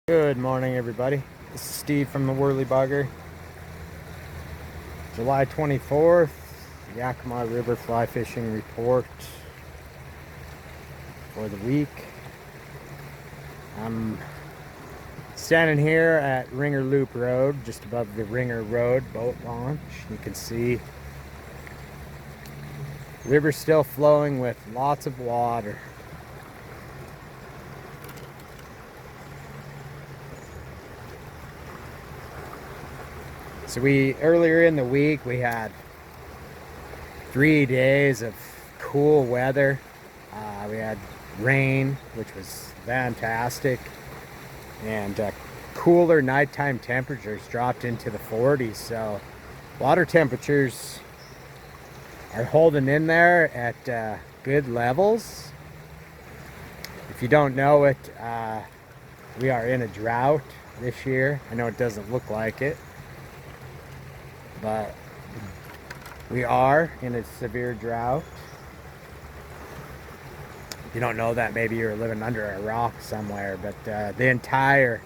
Good morning, everybody. This is Steve from the Worley Bugger. July 24th, Yakima River Fly Fishing Report for the week. I'm standing here at Ringer Loop Road, just above the Ringer Road boat launch. You can see the river's still flowing with lots of water. So earlier in the week, we had 3 days of cool weather. We had rain, which was fantastic, and cooler nighttime temperatures dropped into the 40s. So water temperatures are holding in there at good levels. If you don't know it, we are in a drought this year. I know it doesn't look like it, but we are in a severe drought. If you don't know that, maybe you're living under a rock somewhere, but the entire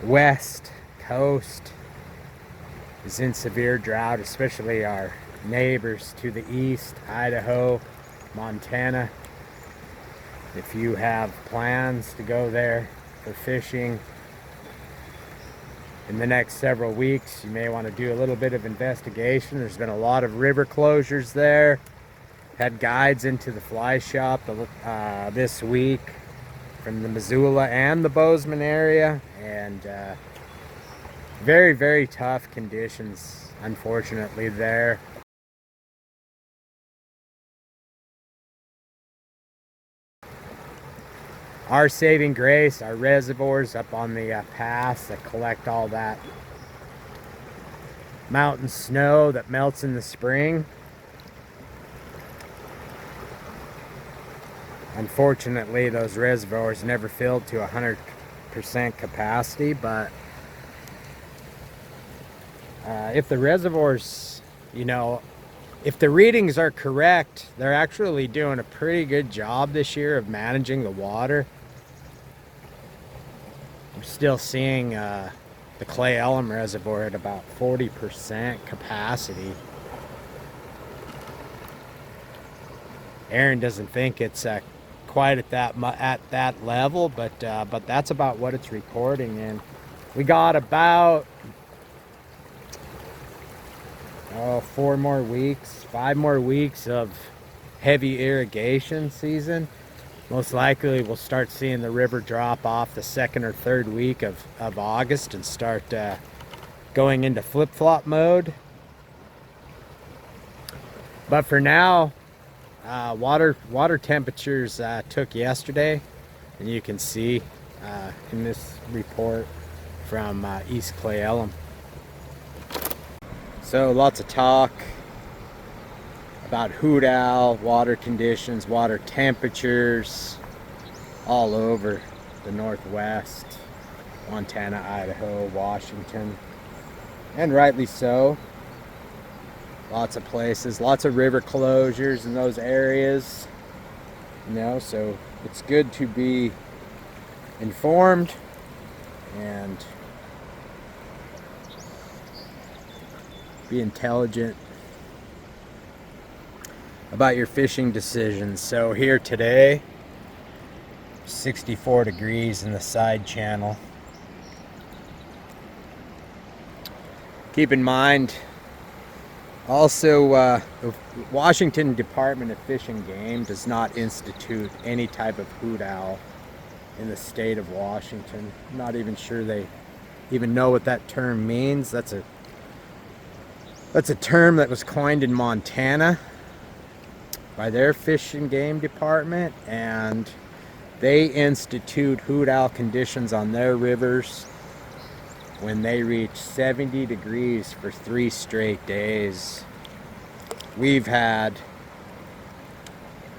west coast is in severe drought, especially our neighbors to the east, Idaho, Montana. If you have plans to go there for fishing in the next several weeks, you may want to do a little bit of investigation. There's been a lot of river closures there. Had guides into the fly shop this week from the Missoula and the Bozeman area, and very, very tough conditions, unfortunately, there. Our saving grace, our reservoirs up on the pass that collect all that mountain snow that melts in the spring. Unfortunately, those reservoirs never filled to 100% capacity, but if the reservoirs, if the readings are correct, they're actually doing a pretty good job this year of managing the water. We're still seeing the Clay Elm Reservoir at about 40% capacity. Aaron doesn't think it's quite at that level, but that's about what it's recording. And we got about 5 more weeks of heavy irrigation season. Most likely we'll start seeing the river drop off the 2nd or 3rd week of August and start going into flip-flop mode. But for now, water temperatures took yesterday, and you can see in this report from East Clay Elm. So lots of talk about hoot owl, water conditions, water temperatures all over the Northwest, Montana, Idaho, Washington, and rightly so. Lots of places, lots of river closures in those areas, so it's good to be informed and be intelligent about your fishing decisions. So here today, 64 degrees in the side channel. Keep in mind also, the Washington Department of Fish and Game does not institute any type of hoot owl in the state of Washington. I'm not even sure they even know what that term means. That's a term that was coined in Montana by their Fish and Game Department, and they institute hoot owl conditions on their rivers when they reach 70 degrees for 3 straight days. We've had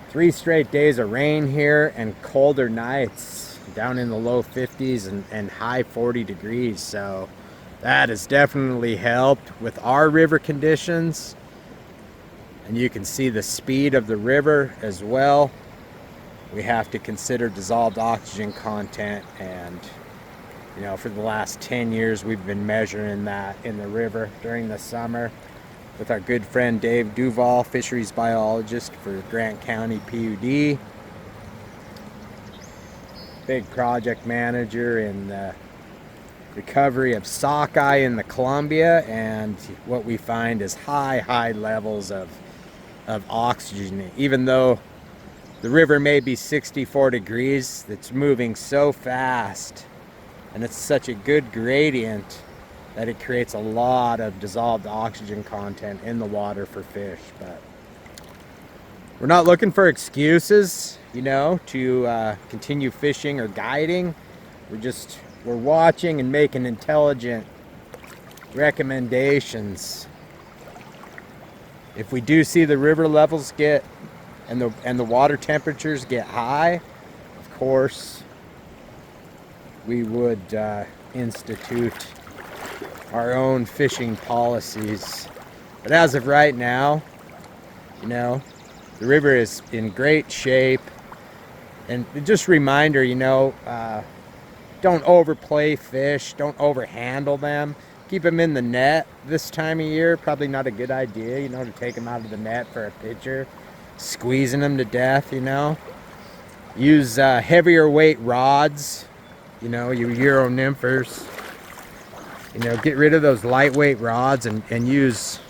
3 straight days of rain here and colder nights down in the low 50s and high 40 degrees. So that has definitely helped with our river conditions. And you can see the speed of the river as well. We have to consider dissolved oxygen content and You know, for the last 10 years, we've been measuring that in the river during the summer with our good friend Dave Duval, fisheries biologist for Grant County PUD. Big project manager in the recovery of sockeye in the Columbia, and what we find is high levels of oxygen. Even though the river may be 64 degrees, it's moving so fast and it's such a good gradient that it creates a lot of dissolved oxygen content in the water for fish. But we're not looking for excuses, you know, to continue fishing or guiding. We're watching and making intelligent recommendations. If we do see the river levels get and the water temperatures get high, of course we would institute our own fishing policies. But as of right now, you know, the river is in great shape. And just a reminder, you know, don't overplay fish, don't overhandle them. Keep them in the net this time of year. Probably not a good idea, you know, to take them out of the net for a picture, squeezing them to death, you know. Use heavier weight rods, you know, your Euro nymphers. You know, get rid of those lightweight rods and use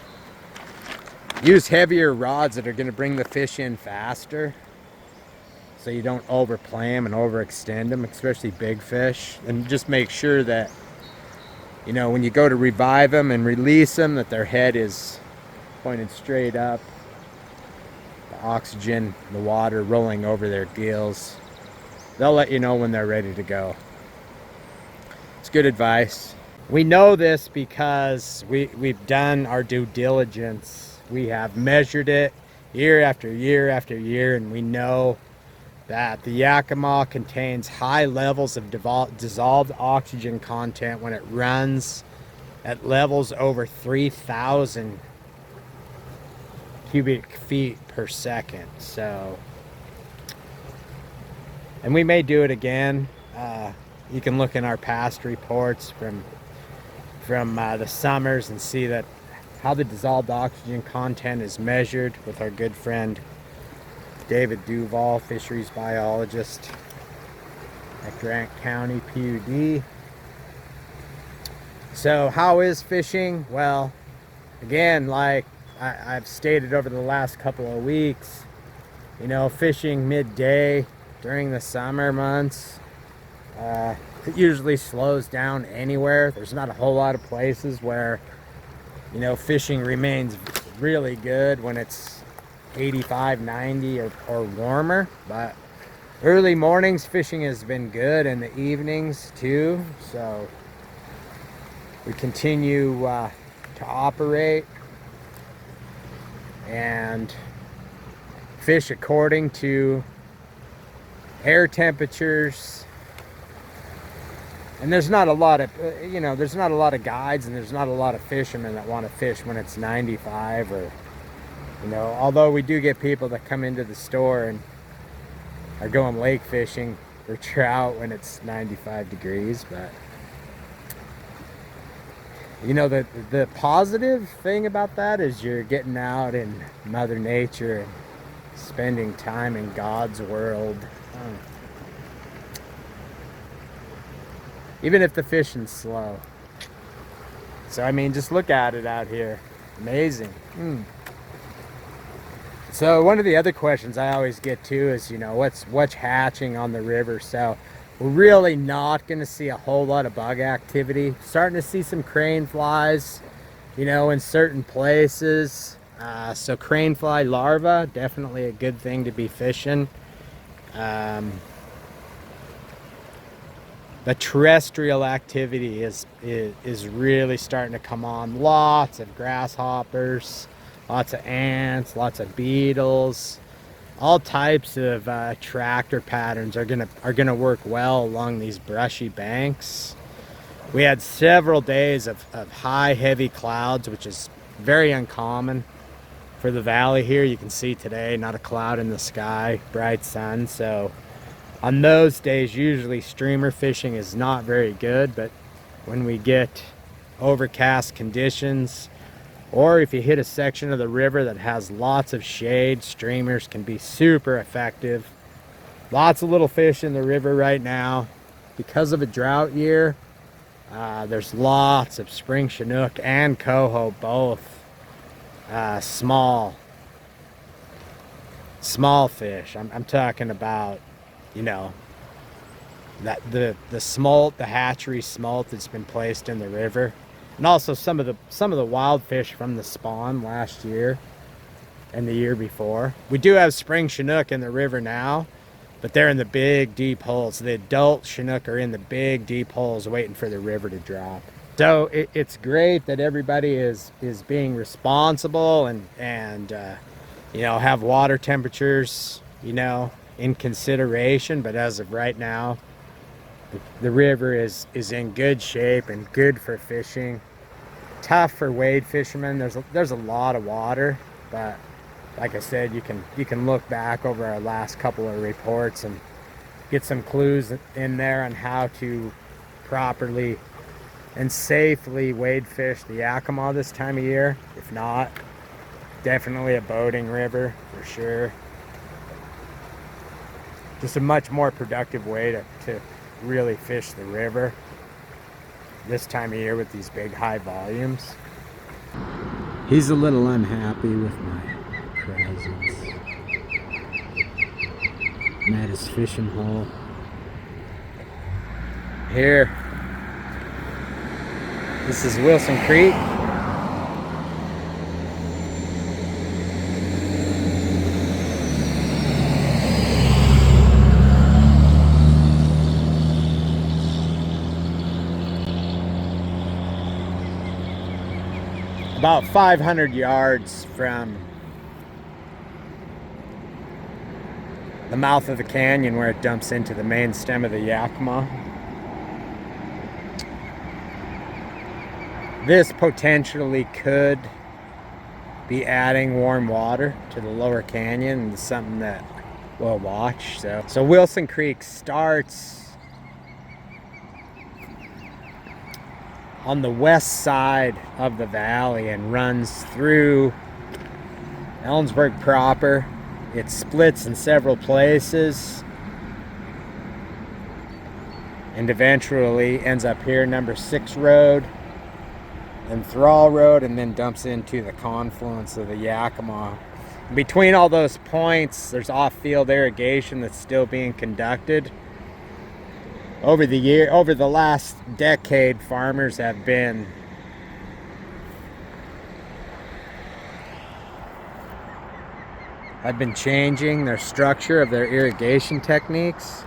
heavier rods that are going to bring the fish in faster, so you don't overplay them and overextend them, especially big fish. And just make sure that, you know, when you go to revive them and release them, that their head is pointed straight up, the oxygen, the water rolling over their gills. They'll let you know when they're ready to go. It's good advice. We know this because we've done our due diligence. We have measured it year after year after year, and we know that the Yakima contains high levels of dissolved oxygen content when it runs at levels over 3,000 cubic feet per second. So, and we may do it again. You can look in our past reports from the summers and see that how the dissolved oxygen content is measured with our good friend David Duval, fisheries biologist at Grant County PUD. So how is fishing? Well, again, like I've stated over the last couple of weeks, you know, fishing midday during the summer months, it usually slows down anywhere. There's not a whole lot of places where, you know, fishing remains really good when it's 85, 90 or warmer. But early mornings fishing has been good, and the evenings too. So we continue to operate and fish according to air temperatures. And there's not a lot of, you know, there's not a lot of guides, and there's not a lot of fishermen that want to fish when it's 95 or, you know, although we do get people that come into the store and are going lake fishing for trout when it's 95 degrees. But, you know, the positive thing about that is you're getting out in Mother Nature and spending time in God's world. Even if the fishing's slow. So, I mean, just look at it out here. Amazing. So one of the other questions I always get to is, you know, what's hatching on the river. So we're really not going to see a whole lot of bug activity. Starting to see some crane flies, you know, in certain places. So crane fly larvae, definitely a good thing to be fishing. The terrestrial activity is really starting to come on. Lots of grasshoppers, lots of ants, lots of beetles. All types of tractor patterns are gonna work well along these brushy banks. We had several days of high, heavy clouds, which is very uncommon for the valley here. You can see today, not a cloud in the sky, bright sun. So On those days, usually streamer fishing is not very good, but when we get overcast conditions, or if you hit a section of the river that has lots of shade, streamers can be super effective. Lots of little fish in the river right now. Because of a drought year, there's lots of spring chinook and coho, both small fish. I'm talking about, you know, that the smolt, the hatchery smolt that's been placed in the river, and also some of the wild fish from the spawn last year and the year before. We do have spring chinook in the river now, but they're in the big deep holes. The adult chinook are in the big deep holes waiting for the river to drop. So it's great that everybody is being responsible and you know, have water temperatures, you know, in consideration. But as of right now, the river is in good shape and good for fishing. Tough for wade fishermen. There's a lot of water, but like I said, you can look back over our last couple of reports and get some clues in there on how to properly and safely wade fish the Yakima this time of year. If not, definitely a boating river for sure. Just a much more productive way to really fish the river this time of year with these big high volumes. He's a little unhappy with my presence. I'm at his fishing hole. Here. This is Wilson Creek. About 500 yards from the mouth of the canyon where it dumps into the main stem of the Yakima. This potentially could be adding warm water to the lower canyon, and something that we'll watch. So Wilson Creek starts on the west side of the valley and runs through Ellensburg proper. It splits in several places and eventually ends up here, number 6 road and Thrall Road, and then dumps into the confluence of the Yakima. Between all those points, there's off-field irrigation that's still being conducted. Over the last decade, farmers have been changing their structure of their irrigation techniques.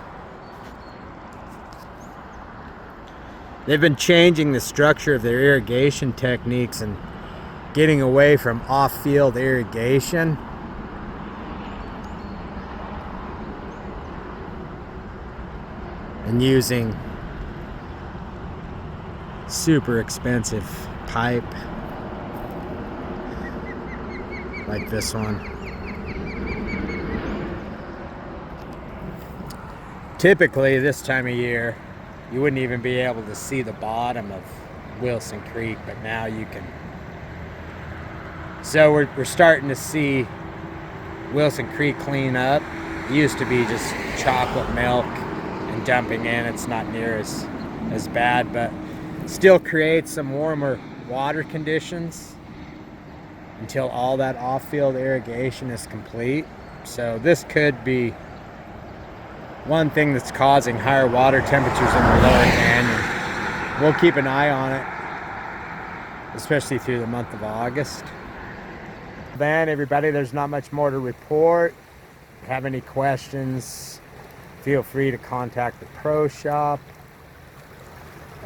They've been changing the structure of their irrigation techniques and getting away from off-field irrigation. And using super expensive pipe like this one. Typically this time of year you wouldn't even be able to see the bottom of Wilson Creek, but now you can. So we're starting to see Wilson Creek clean up. It used to be just chocolate milk and dumping in. It's not near as bad, but still creates some warmer water conditions until all that off-field irrigation is complete. So this could be one thing that's causing higher water temperatures in the lower canyon. We'll keep an eye on it, especially through the month of August. Then everybody, there's not much more to report. If you have any questions, feel free to contact the Pro Shop,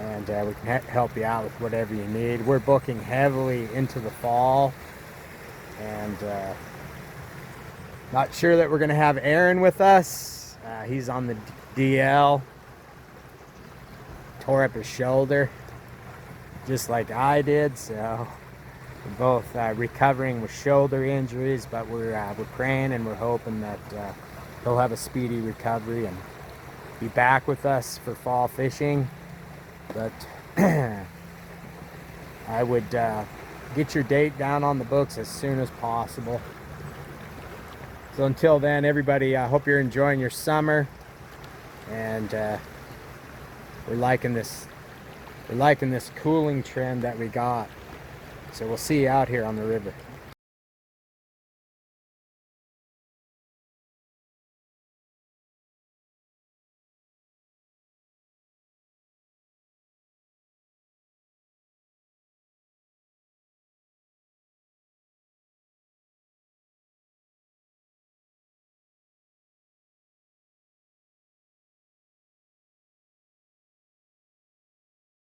and we can help you out with whatever you need. We're booking heavily into the fall, and not sure that we're going to have Aaron with us. He's on the DL, tore up his shoulder just like I did, so we're both recovering with shoulder injuries, but we're praying and we're hoping that he'll have a speedy recovery and be back with us for fall fishing, but I would get your date down on the books as soon as possible. So until then, everybody, I hope you're enjoying your summer, and we're liking this cooling trend that we got. So we'll see you out here on the river.